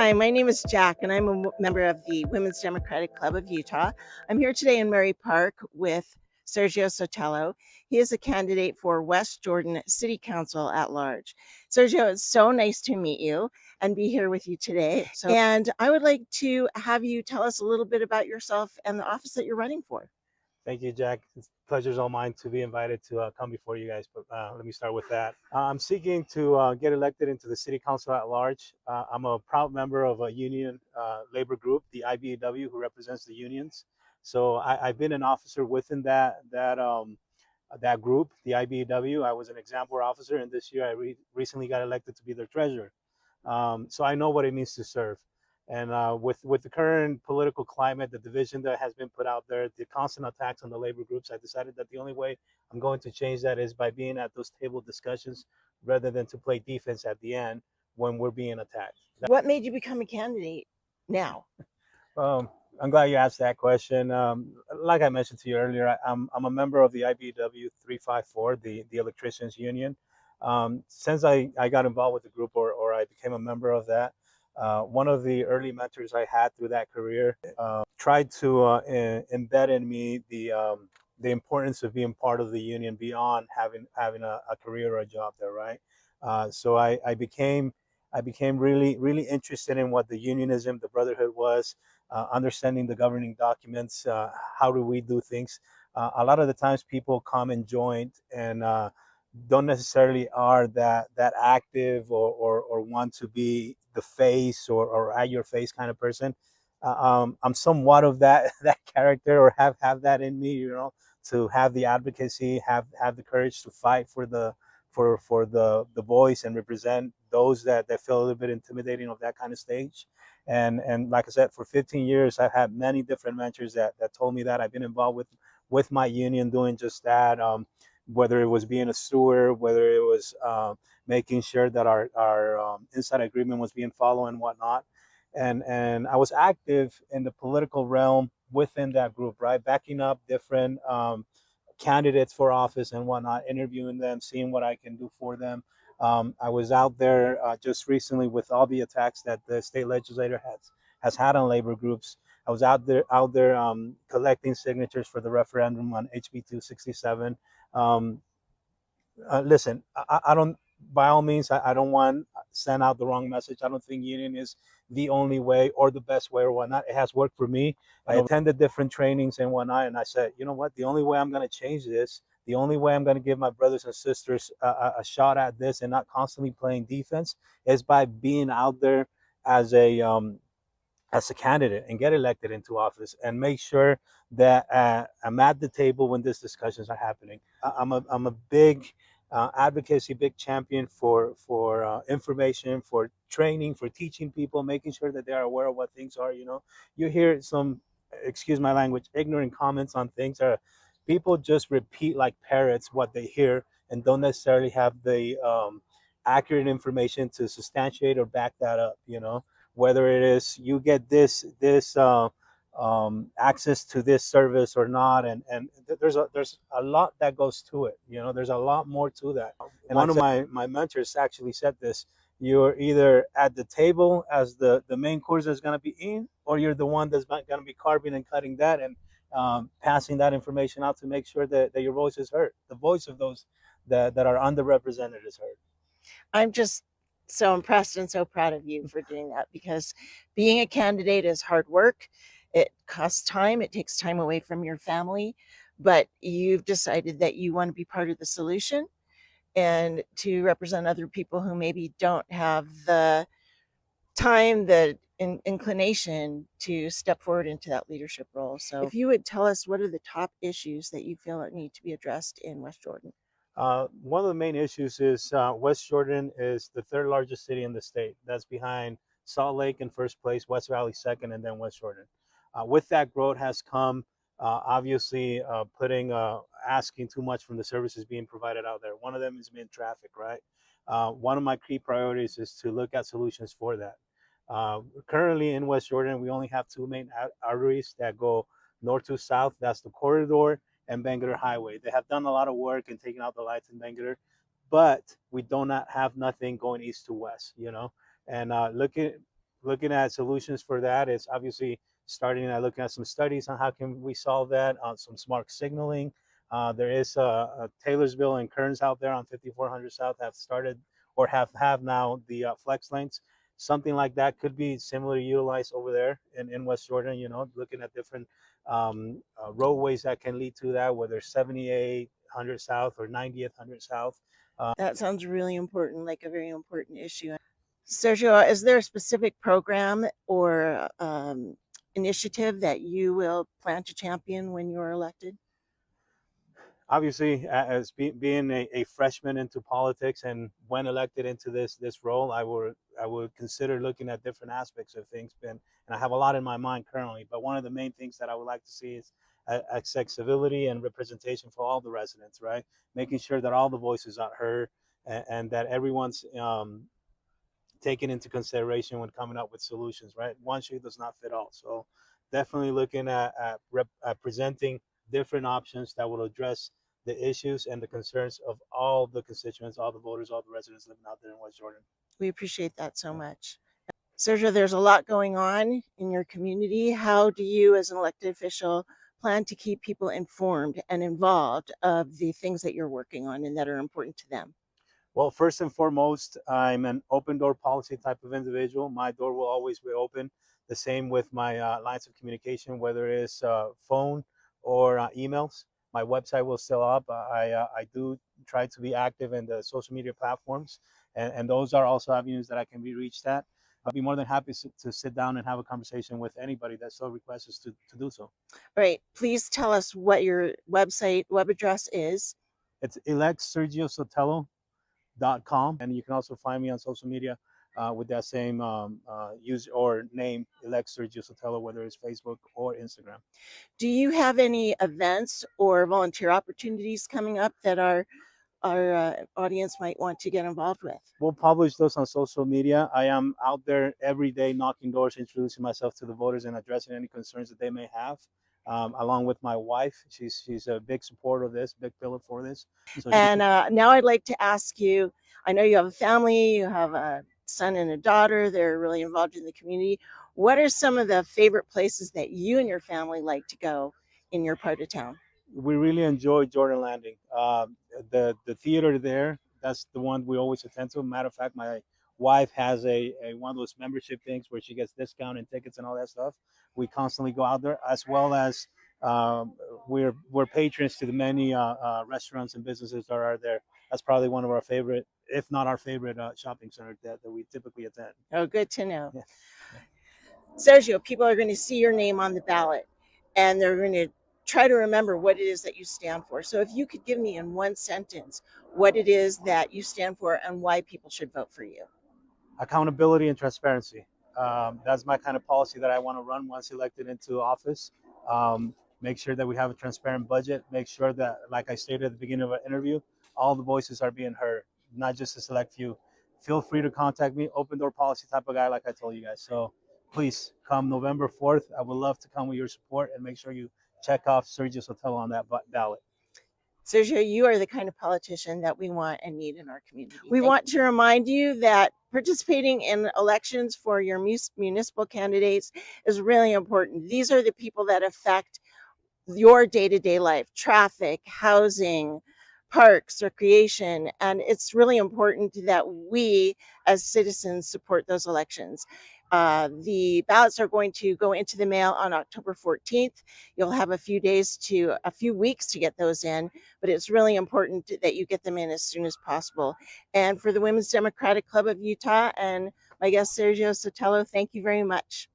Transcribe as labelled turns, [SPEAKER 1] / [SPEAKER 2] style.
[SPEAKER 1] Hi, my name is Jack, and I'm a member of the Women's Democratic Club of Utah. I'm here today in Murray Park with Sergio Sotelo. He is a candidate for West Jordan City Council at large. Sergio, it's so nice to meet you and be here with you today. And I would like to have you tell us a little bit about yourself and the office that you're running for.
[SPEAKER 2] Thank you, Jack. It's pleasure's all mine to be invited to come before you guys. But let me start with that. I'm seeking to get elected into the city council at large. I'm a proud member of a union labor group, the IBEW, who represents the unions. So I've been an officer within that group, the IBEW. I was an exam board officer, and this year I recently got elected to be their treasurer. So I know what it means to serve. And with the current political climate, the division that has been put out there, the constant attacks on the labor groups, I decided that the only way I'm going to change that is by being at those table discussions rather than to play defense at the end when we're being attacked.
[SPEAKER 1] What made you become a candidate now?
[SPEAKER 2] I'm glad you asked that question. Like I mentioned to you earlier, I'm a member of the IBW 354, the electricians union. Since I got involved with the group, or I became a member of that, one of the early mentors I had through that career tried to embed in me the importance of being part of the union beyond having a career or a job there, right? So I became really interested in what the unionism, the brotherhood was, understanding the governing documents, how do we do things. A lot of the times people come and join and don't necessarily are that active or want to be the face or at your face kind of person. I'm somewhat of that that character, or have that in me, to have the advocacy, have the courage to fight for the voice and represent those that feel a little bit intimidating of that kind of stage. And like I said, for 15 years, I've had many different mentors that told me that. I've been involved with my union doing just that. Whether it was being a steward, whether it was making sure that our inside agreement was being followed and whatnot. And I was active in the political realm within that group, right? Backing up different candidates for office and whatnot, interviewing them, seeing what I can do for them. I was out there just recently with all the attacks that the state legislator has had on labor groups. I was out there collecting signatures for the referendum on HB 267. Um, Listen, I don't. By all means, I don't want to send out the wrong message. I don't think union is the only way or the best way or whatnot. It has worked for me. I attended different trainings and whatnot, and I said, you know what? The only way I'm going to change this, the only way I'm going to give my brothers and sisters a shot at this and not constantly playing defense, is by being out there as a candidate and get elected into office and make sure that I'm at the table when these discussions are happening. I'm a big advocacy, big champion for information, for training, for teaching people, making sure that they are aware of what things are. You hear some, excuse my language, ignorant comments on things, or people just repeat like parrots what they hear and don't necessarily have the accurate information to substantiate or back that up. Whether it is you get this access to this service or not, and there's a lot that goes to it. There's a lot more to that. And one of my mentors actually said this: you're either at the table as the main course that's going to be in, or you're the one that's going to be carving and cutting that and passing that information out to make sure that your voice is heard. The voice of those that are underrepresented is heard.
[SPEAKER 1] I'm just so impressed and so proud of you for doing that, because being a candidate is hard work. It costs time, it takes time away from your family, but you've decided that you want to be part of the solution and to represent other people who maybe don't have the time, the inclination to step forward into that leadership role. So, if you would tell us, what are the top issues that you feel that need to be addressed in West Jordan?
[SPEAKER 2] One of the main issues is West Jordan is the third largest city in the state. That's behind Salt Lake in first place, West Valley second, and then West Jordan. With that growth has come obviously asking too much from the services being provided out there. One of them is being traffic, right? One of my key priorities is to look at solutions for that. Currently in West Jordan, we only have two main arteries that go north to south. That's the corridor and Bangalore Highway. They have done a lot of work in taking out the lights in Bangalore, but we do not have nothing going east to west. And looking at solutions for that is obviously starting at looking at some studies on how can we solve that on some smart signaling. There is a Taylorsville and Kearns out there on 5400 South have started or have now the flex lanes. Something like that could be similarly utilized over there in West Jordan. You know, looking at different roadways that can lead to that, whether 7800 South or 90th 100 South.
[SPEAKER 1] That sounds really important, like a very important issue. Sergio, is there a specific program or initiative that you will plan to champion when you are elected?
[SPEAKER 2] Obviously, as being a freshman into politics and when elected into this role, I would consider looking at different aspects of things. And I have a lot in my mind currently, but one of the main things that I would like to see is accessibility and representation for all the residents, right? Making sure that all the voices are heard, and that everyone's taken into consideration when coming up with solutions, right? One shoe does not fit all. So definitely looking at presenting different options that will address the issues and the concerns of all the constituents, all the voters, all the residents living out there in West Jordan.
[SPEAKER 1] We appreciate that so
[SPEAKER 2] Yeah.
[SPEAKER 1] much. Sergio, there's a lot going on in your community. How do you, as an elected official, plan to keep people informed and involved of the things that you're working on and that are important to them?
[SPEAKER 2] Well, first and foremost, I'm an open door policy type of individual. My door will always be open. The same with my lines of communication, whether it's phone or emails. My website will still up. I do try to be active in the social media platforms, and those are also avenues that I can be reached at. I'll be more than happy to sit down and have a conversation with anybody that so requests us to do so.
[SPEAKER 1] All right. Please tell us what your web address is.
[SPEAKER 2] It's electsergiosotelo.com, and you can also find me on social media with that same use or name, elect Sergio Sotelo, whether it's Facebook or Instagram.
[SPEAKER 1] Do you have any events or volunteer opportunities coming up that our audience might want to get involved with?
[SPEAKER 2] We'll publish those on social media. I am out there every day knocking doors, introducing myself to the voters and addressing any concerns that they may have. Along with my wife, she's a big supporter of this, big pillar for this. So
[SPEAKER 1] and now I'd like to ask you, I know you have a family, you have a son and a daughter, they're really involved in the community. What are some of the favorite places that you and your family like to go in your part of town?
[SPEAKER 2] we really enjoy Jordan Landing. The theater there, that's the one we always attend to. Matter of fact, my wife has a one of those membership things where she gets discount and tickets and all that stuff. We constantly go out there, as well as we're patrons to the many restaurants and businesses that are there. That's probably one of our favorite, if not our favorite, shopping center that we typically attend.
[SPEAKER 1] Oh, good to know.
[SPEAKER 2] Yeah.
[SPEAKER 1] Sergio, people are going to see your name on the ballot and they're going to try to remember what it is that you stand for. So if you could give me in one sentence what it is that you stand for and why people should vote for you.
[SPEAKER 2] Accountability and transparency. That's my kind of policy that I want to run once elected into office. Make sure that we have a transparent budget. Make sure that, like I stated at the beginning of our interview, all the voices are being heard, not just a select few. Feel free to contact me. Open door policy type of guy, like I told you guys. So please come November 4th. I would love to come with your support, and make sure you check off Sergio Sotelo on that ballot.
[SPEAKER 1] Sergio, you are the kind of politician that we want and need in our community. We want to remind you that participating in elections for your municipal candidates is really important. These are the people that affect your day-to-day life: traffic, housing, parks, recreation, and it's really important that we as citizens support those elections. The ballots are going to go into the mail on October 14th. You'll have a few weeks to get those in, but it's really important that you get them in as soon as possible. And for the Women's Democratic Club of Utah and my guest Sergio Sotelo, thank you very much.